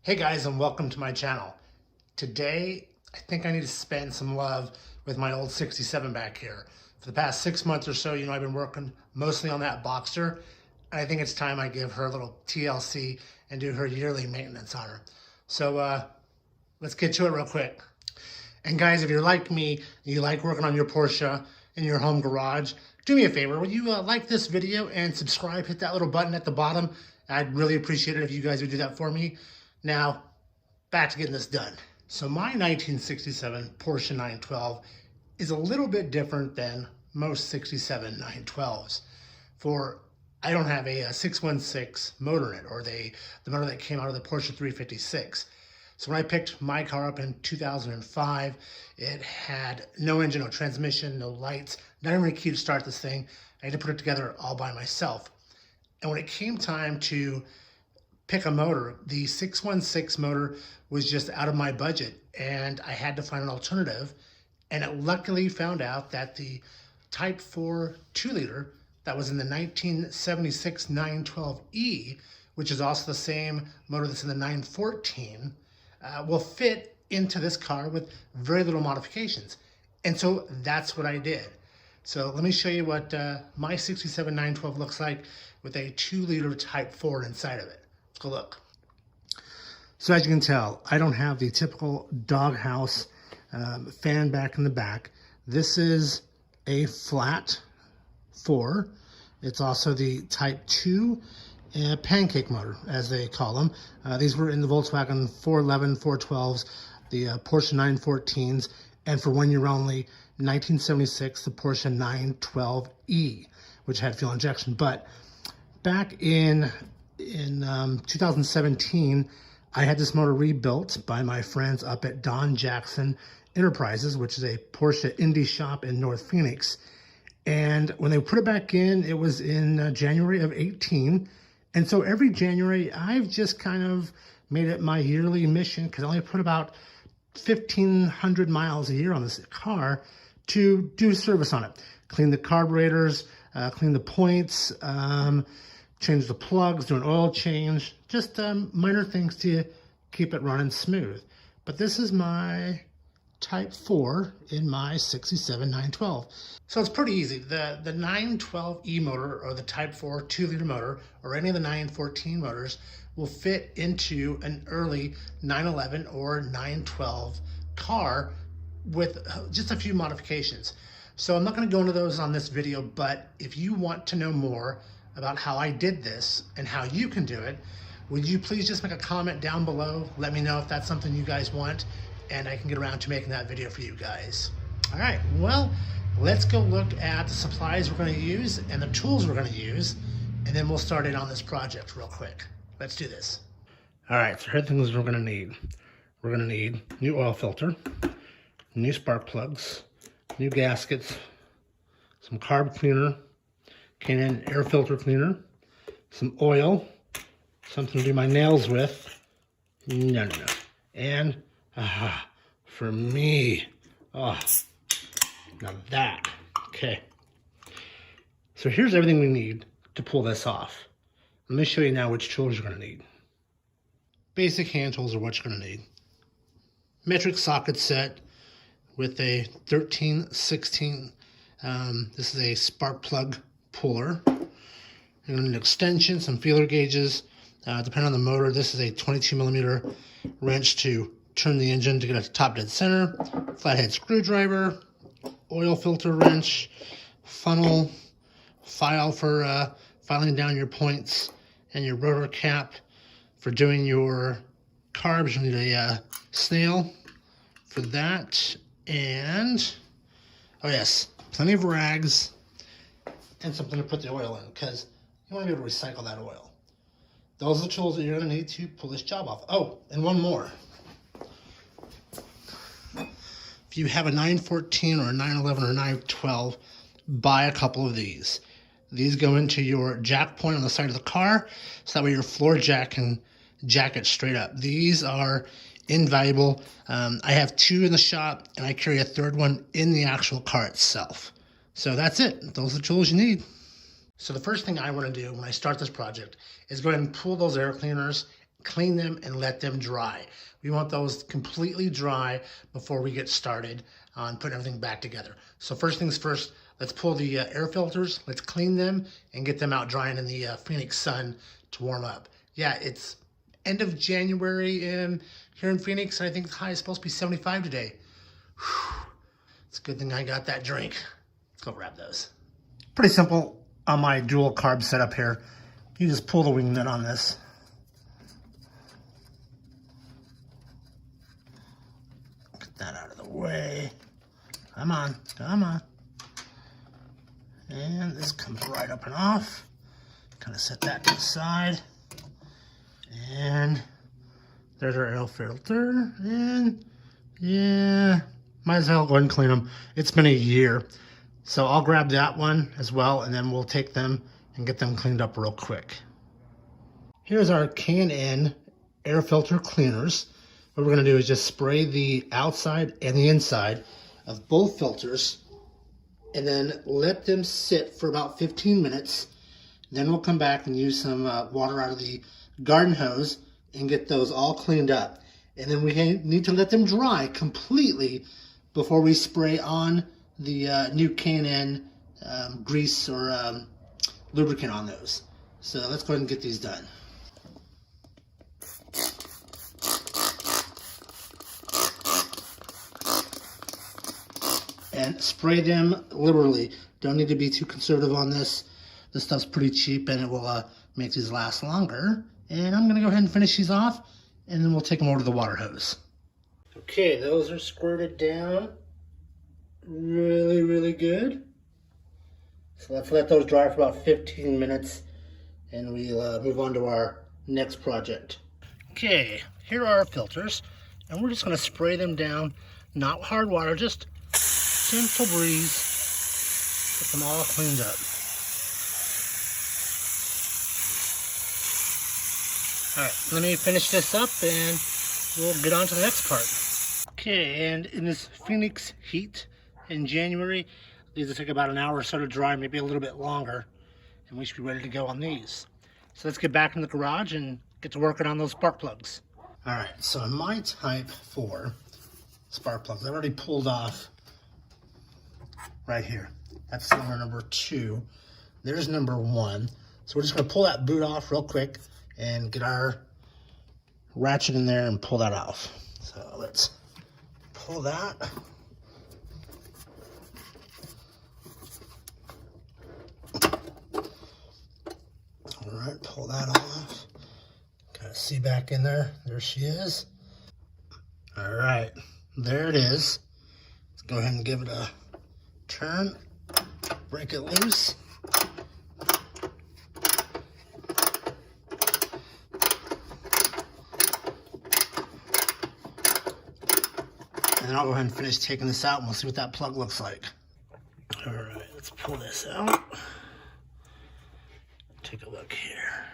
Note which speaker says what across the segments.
Speaker 1: Hey guys, and welcome to my channel. Today, I think I need to spend some love with my old 67 back here. For the past 6 months or so, I've been working mostly on that Boxster, and I think it's time I give her a little TLC and do her yearly maintenance on her. So let's get to it real quick. And guys, if you're like me, you like working on your Porsche in your home garage, do me a favor. Will you like this video and subscribe? Hit that little button at the bottom. I'd really appreciate it if you guys would do that for me. Now, back to getting this done. So my 1967 Porsche 912 is a little bit different than most 67 912s. For I don't have a 616 motor in it, or the motor that came out of the Porsche 356. So when I picked my car up in 2005, it had no engine, no transmission, no lights, not even a key to start this thing. I had to put it together all by myself. And when it came time to pick a motor, the 616 motor was just out of my budget, and I had to find an alternative. And I luckily found out that the Type 4 2-liter that was in the 1976 912E, which is also the same motor that's in the 914, will fit into this car with very little modifications. And so that's what I did. So let me show you what my 67 912 looks like with a 2-liter Type 4 inside of it. Let's go look. So as you can tell, I don't have the typical doghouse fan back in the back. This is a flat 4. It's also the Type 2 pancake motor, as they call them. These were in the Volkswagen 411, 412s, the Porsche 914s, and for 1 year only, 1976, the Porsche 912E, which had fuel injection. But back in 2017, I had this motor rebuilt by my friends up at Don Jackson Enterprises, which is a Porsche indie shop in North Phoenix. And when they put it back in, it was in January of 18. And so every January, I've just kind of made it my yearly mission, because I only put about 1,500 miles a year on this car, to do service on it. Clean the carburetors, clean the points, change the plugs, do an oil change, just minor things to keep it running smooth. But this is my Type 4 in my 67 912. So it's pretty easy. The 912E motor, or the Type 4 2-liter motor, or any of the 914 motors will fit into an early 911 or 912 car with just a few modifications. So I'm not going to go into those on this video, but if you want to know more about how I did this and how you can do it, would you please just make a comment down below? Let me know if that's something you guys want, and I can get around to making that video for you guys. All right, well, let's go look at the supplies we're going to use and the tools we're going to use, and then we'll start in on this project real quick. Let's do this. All right, so here are the things we're going to need. We're going to need new oil filter, new spark plugs, new gaskets, some carb cleaner, K&N air filter cleaner, some oil, something to do my nails with, no, and for me, now that, okay. So here's everything we need to pull this off. Let me show you now which tools you're going to need. Basic hand tools are what you're going to need. Metric socket set with a 13/16. This is a spark plug puller. You're going to need an extension, some feeler gauges. Depending on the motor, this is a 22mm wrench to turn the engine to get it to top dead center. Flathead screwdriver, oil filter wrench, funnel, file for filing down your points, and your rotor cap. For doing your carbs, you'll need a snail for that. And, oh yes, plenty of rags and something to put the oil in, because you want to be able to recycle that oil. Those are the tools that you're going to need to pull this job off. Oh, and one more. If you have a 914 or a 911 or 912, buy a couple of these. These go into your jack point on the side of the car, so that way your floor jack can jack it straight up. These are invaluable. I have 2 in the shop, and I carry a 3rd one in the actual car itself. So that's it. Those are the tools you need. So the first thing I want to do when I start this project is go ahead and pull those air cleaners clean them, and let them dry. We want those completely dry before we get started on putting everything back together. So first things first, let's pull the air filters, let's clean them, and get them out drying in the Phoenix sun to warm up. Yeah, it's end of January here in Phoenix. I think the high is supposed to be 75 today. Whew. It's a good thing I got that drink. Let's go grab those. Pretty simple on my dual carb setup here. You just pull the wing nut on this. Get that out of the way. Come on, come on. And this comes right up and off. Kind of set that to the side. And there's our air filter. And yeah, might as well go ahead and clean them. It's been a year. So I'll grab that one as well, and then we'll take them and get them cleaned up real quick. Here's our K&N air filter cleaners. What we're gonna do is just spray the outside and the inside of both filters and then let them sit for about 15 minutes. Then we'll come back and use some water out of the garden hose and get those all cleaned up. And then we need to let them dry completely before we spray on the new K&N grease or lubricant on those. So let's go ahead and get these done. And spray them liberally. Don't need to be too conservative on this. This stuff's pretty cheap and it will make these last longer. And I'm gonna go ahead and finish these off and then we'll take them over to the water hose. Okay, those are squirted down really, really good. So let's let those dry for about 15 minutes and we'll move on to our next project. Okay, here are our filters and we're just gonna spray them down, not hard water, just gentle breeze, get them all cleaned up. All right, let me finish this up and we'll get on to the next part. Okay, and in this Phoenix heat in January, these will take about an hour or so to dry, maybe a little bit longer, and we should be ready to go on these. So let's get back in the garage and get to working on those spark plugs. All right, so in my Type 4 spark plugs, I've already pulled off right here. That's cylinder number 2. There's number 1. So we're just gonna pull that boot off real quick and get our ratchet in there and pull that off. So let's pull that. All right, pull that off. Kind of see back in there. There she is. All right, there it is. Let's go ahead and give it a turn, break it loose. And then I'll go ahead and finish taking this out and we'll see what that plug looks like. All right, let's pull this out. Take a look here.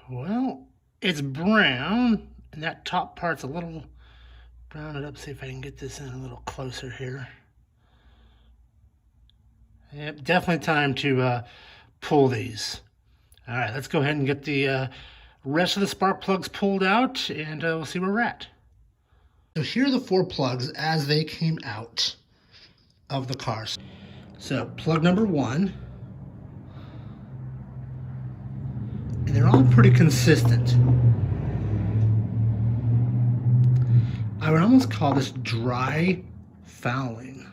Speaker 1: Well, it's brown and that top part's a little browned up. See if I can get this in a little closer here. Yep, definitely time to pull these. All right, let's go ahead and get the rest of the spark plugs pulled out and we'll see where we're at. So here are the 4 plugs as they came out of the car. So plug number 1, and they're all pretty consistent. I would almost call this dry fouling.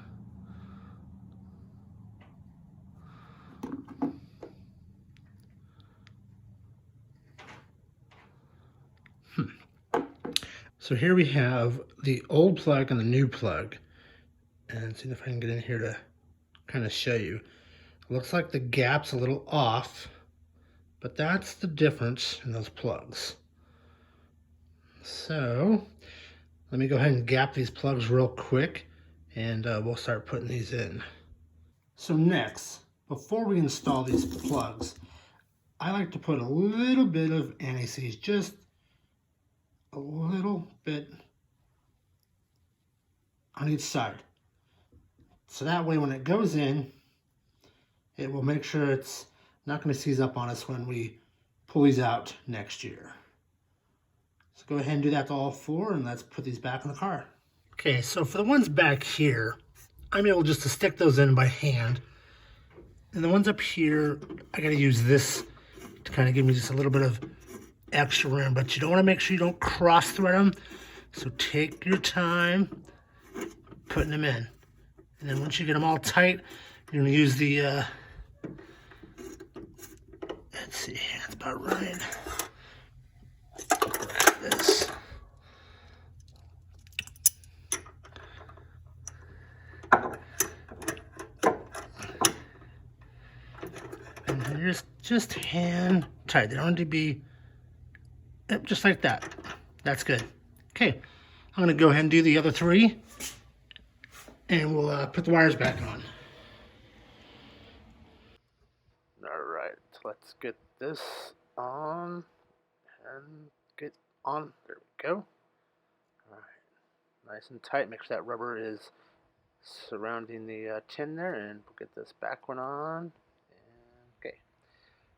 Speaker 1: So here we have the old plug and the new plug. And see if I can get in here to kind of show you. It looks like the gap's a little off, but that's the difference in those plugs. So let me go ahead and gap these plugs real quick and we'll start putting these in. So next, before we install these plugs, I like to put a little bit of anti-seize, just a little bit on each side. So that way when it goes in, it will make sure it's not going to seize up on us when we pull these out next year. So go ahead and do that to all four, and let's put these back in the car. Okay, so for the ones back here, I'm able just to stick those in by hand. And the ones up here, I gotta use this to kind of give me just a little bit of extra room, but you don't wanna make sure you don't cross thread them. So take your time putting them in. And then once you get them all tight, you're gonna use the, let's see, that's about right. Like this. And then just hand tight. They don't need to be, yep, just like that. That's good. Okay, I'm gonna go ahead and do the other three, and we'll put the wires back on. All right, so let's get this on and get on. There we go. All right, nice and tight. Make sure that rubber is surrounding the tin there, and we'll get this back one on. Okay.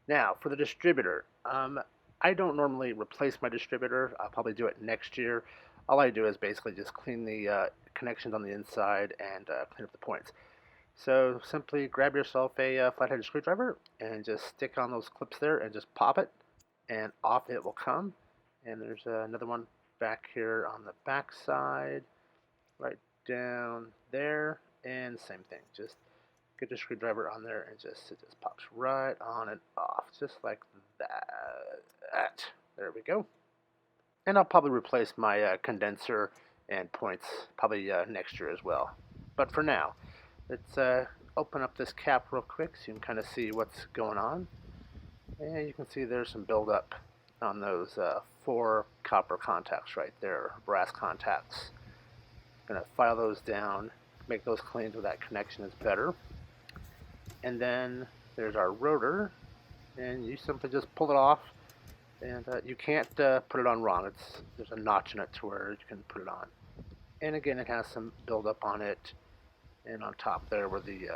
Speaker 1: Now for the distributor. I don't normally replace my distributor. I'll probably do it next year. All I do is basically just clean the connections on the inside and clean up the points. So simply grab yourself a flat-headed screwdriver and just stick on those clips there and just pop it, and off it will come. And there's another one back here on the back side, right down there, and same thing. Just get your screwdriver on there and it just pops right on and off, just like that. There we go. And I'll probably replace my condenser and points probably next year as well. But for now, let's open up this cap real quick so you can kind of see what's going on. And you can see there's some buildup on those 4 copper contacts right there, brass contacts. Gonna file those down, make those clean so that connection is better. And then there's our rotor, and you simply just pull it off, and you can't put it on wrong. There's a notch in it to where you can put it on. And again, it has some buildup on it, and on top there where the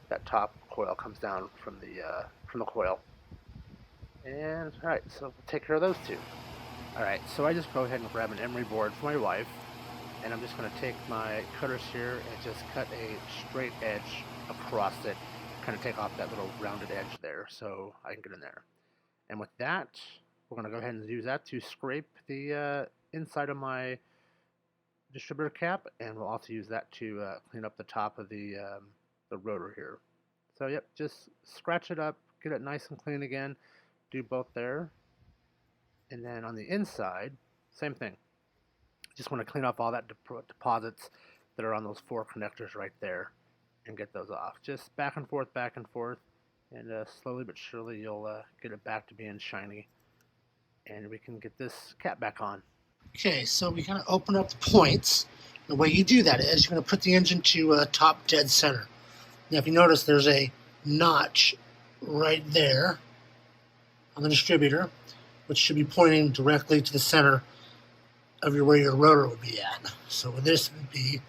Speaker 1: that top coil comes down from the coil. And all right, so we'll take care of those two. All right, so I just go ahead and grab an emery board for my wife, and I'm just going to take my cutters here and just cut a straight edge across it, kind of take off that little rounded edge there so I can get in there. And with that, we're going to go ahead and use that to scrape the inside of my distributor cap, and we'll also use that to clean up the top of the rotor here. So yep, just scratch it up, get it nice and clean again, do both there. And then on the inside, same thing. Just want to clean off all that deposits that are on those 4 connectors right there and get those off. Just back and forth, and slowly but surely you'll get it back to being shiny, and we can get this cap back on. Okay, so we kind of open up the points. The way you do that is you're going to put the engine to top dead center. Now if you notice, there's a notch right there on the distributor, which should be pointing directly to the center of where your rotor would be at. So this would be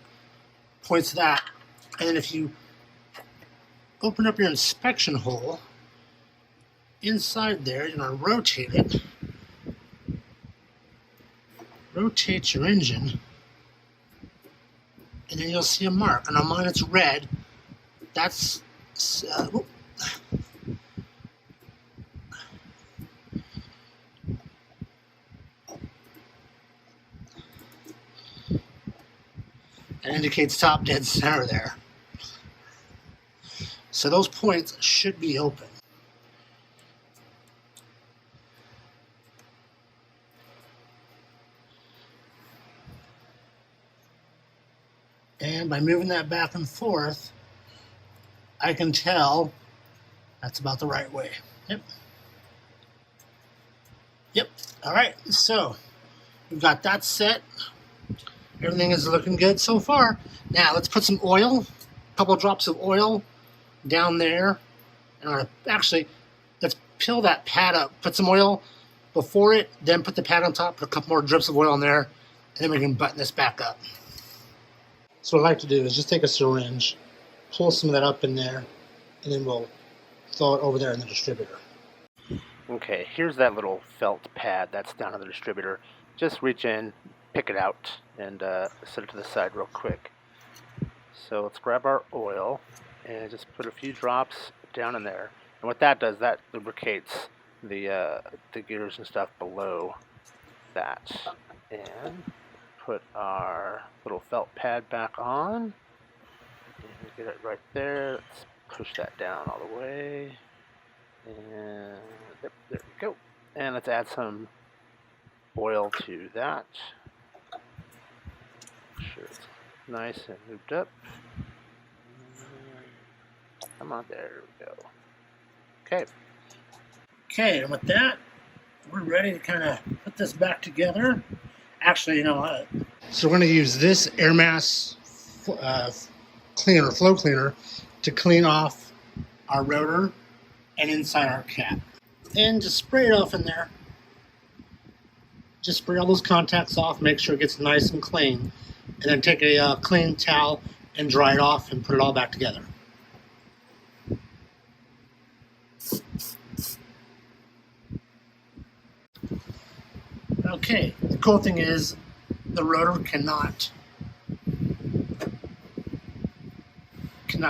Speaker 1: points to that. And then if you open up your inspection hole, inside there, you're going to rotate it. Rotate your engine, and then you'll see a mark. And on mine it's red. That's it indicates top dead center there. So those points should be open. And by moving that back and forth, I can tell that's about the right way. Yep. Yep. All right. So we've got that set. Everything is looking good so far. Now let's put some oil, a couple of drops of oil down there. And actually, let's peel that pad up. Put some oil before it, then put the pad on top, put a couple more drips of oil on there, and then we can button this back up. So what I like to do is just take a syringe, pull some of that up in there, and then we'll throw it over there in the distributor. Okay, here's that little felt pad that's down on the distributor. Just reach in, pick it out, and set it to the side real quick. So let's grab our oil and just put a few drops down in there. And what that does, that lubricates the gears and stuff below that. And put our little felt pad back on. And get it right there. Let's push that down all the way. And yep, there we go. And let's add some oil to that. Make sure it's nice and lubed up. Come on, there we go. Okay. Okay, and with that, we're ready to kind of put this back together. Actually, you know what? So we're going to use this air mass cleaner, flow cleaner, to clean off our rotor and inside our cap. And just spray it off in there. Just spray all those contacts off, make sure it gets nice and clean. And then take a clean towel and dry it off and put it all back together. Okay, the cool thing is the rotor cannot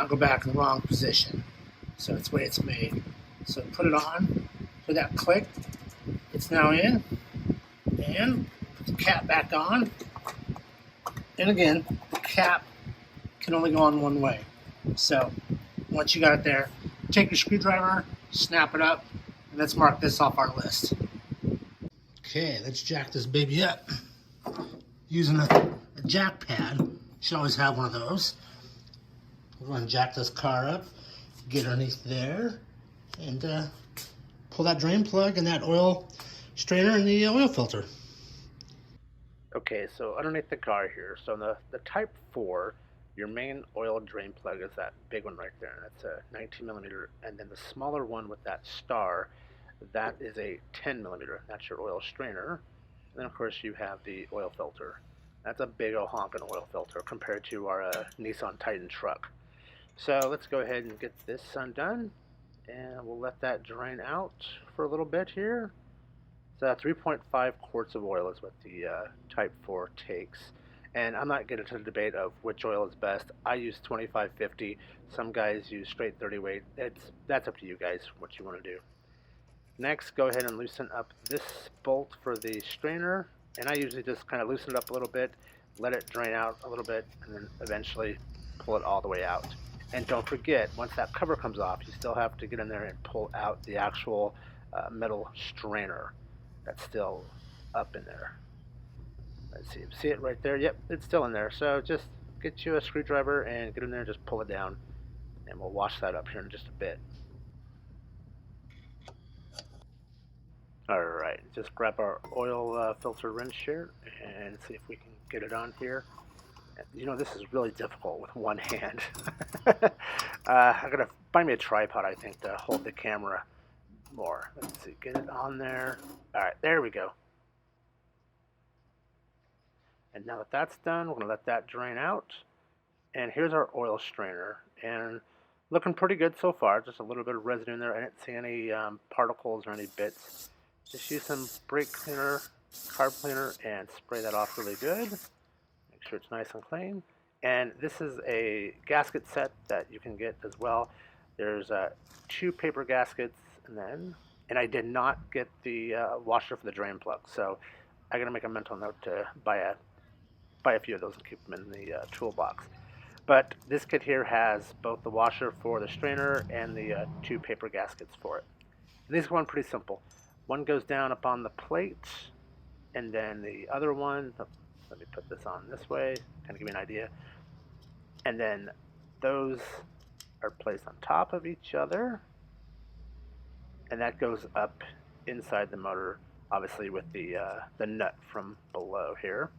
Speaker 1: go back in the wrong position. So that's the way it's made. So put it on, for that click, it's now in, and put the cap back on. And again, the cap can only go on one way. So once you got it there, take your screwdriver, snap it up, and let's mark this off our list. Okay, let's jack this baby up. Using a jack pad, you should always have one of those. We're going to jack this car up, get underneath there, and pull that drain plug and that oil strainer and the oil filter. Okay, so underneath the car here, so the Type 4, your main oil drain plug is that big one right there. That's a 19 millimeter, and then the smaller one with that star, that is a 10 millimeter. That's your oil strainer. And then of course you have the oil filter. That's a big old honking oil filter compared to our Nissan Titan truck. So let's go ahead and get this undone, and we'll let that drain out for a little bit here. So 3.5 quarts of oil is what the Type 4 takes. And I'm not getting into the debate of which oil is best. I use 2550. Some guys use straight 30 weight. That's up to you guys what you want to do. Next, go ahead and loosen up this bolt for the strainer. And I usually just kind of loosen it up a little bit, let it drain out a little bit, and then eventually pull it all the way out. And don't forget, once that cover comes off, you still have to get in there and pull out the actual metal strainer that's still up in there. Let's see it right there? Yep, it's still in there. So just get you a screwdriver and get in there and just pull it down, and we'll wash that up here in just a bit. Alright, just grab our oil filter wrench here and see if we can get it on here. You know, this is really difficult with one hand. I'm going to find me a tripod, I think, to hold the camera more. Let's see, get it on there. Alright, there we go. And now that that's done, we're going to let that drain out. And here's our oil strainer. And looking pretty good so far. Just a little bit of residue in there. I didn't see any particles or any bits. Just use some brake cleaner, carb cleaner, and spray that off really good. Make sure it's nice and clean. And this is a gasket set that you can get as well. There's 2 paper gaskets, and I did not get the washer for the drain plug. So I gotta make a mental note to buy a few of those and keep them in the toolbox. But this kit here has both the washer for the strainer and the 2 paper gaskets for it. And these go on pretty simple. One goes down up on the plate, and then the other one, let me put this on this way, kind of give you an idea. And then those are placed on top of each other, and that goes up inside the motor, obviously with the nut from below here,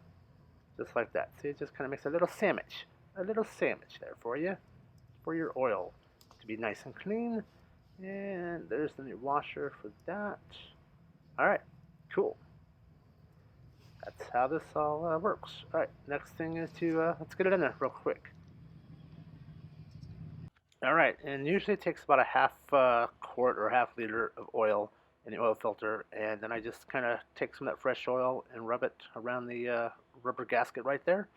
Speaker 1: just like that. See, it just kind of makes a little sandwich there for you, for your oil to be nice and clean. And there's the new washer for that. All right, cool. That's how this all works. All right, next thing is to, let's get it in there real quick. All right, and usually it takes about a half quart or half liter of oil
Speaker 2: in the oil filter, and then I just kind of take some of that fresh oil and rub it around the rubber gasket right there,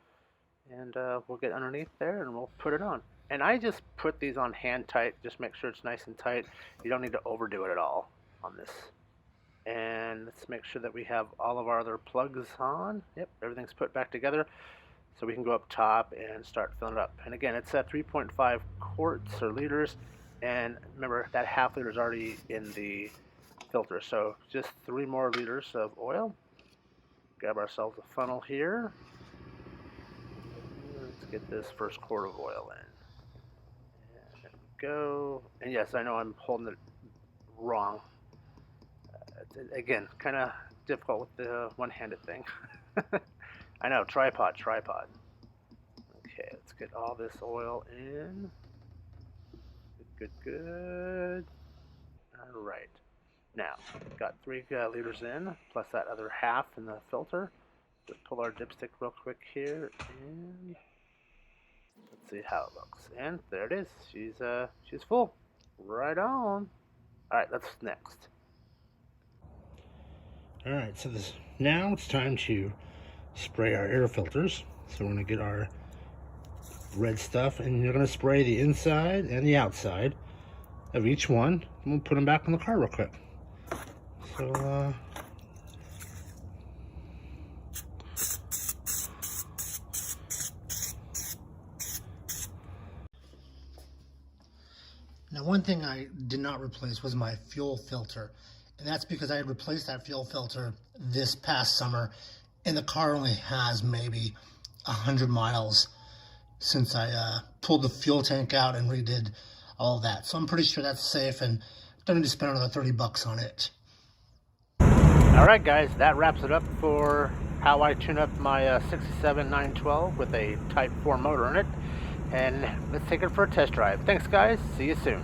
Speaker 2: and we'll get underneath there and we'll put it on. And I just put these on hand tight, just make sure it's nice and tight. You don't need to overdo it at all on this. And let's make sure that we have all of our other plugs on. Yep, everything's put back together. So we can go up top and start filling it up. And again, it's at 3.5 quarts or liters. And remember, that half liter is already in the filter. So just 3 more liters of oil. Grab ourselves a funnel here. Let's get this first quart of oil in. And there we go. And yes, I know I'm holding it wrong. Again, kind of difficult with the one-handed thing. I know, tripod. Okay, let's get all this oil in. Good. All right. Now, got 3 liters in, plus that other half in the filter. Just pull our dipstick real quick here, and let's see how it looks. And there it is. She's full. Right on. All right, that's next.
Speaker 1: All right, so now it's time to spray our air filters. So we're gonna get our red stuff, and you're gonna spray the inside and the outside of each one, and we'll put them back in the car real quick. So, now one thing I did not replace was my fuel filter. And that's because I had replaced that fuel filter this past summer, and the car only has maybe 100 miles since I pulled the fuel tank out and redid all of that. So I'm pretty sure that's safe, and don't need to spend another 30 bucks on it.
Speaker 2: All right, guys, that wraps it up for how I tune up my 67 912 with a Type 4 motor in it. And let's take it for a test drive. Thanks, guys. See you soon.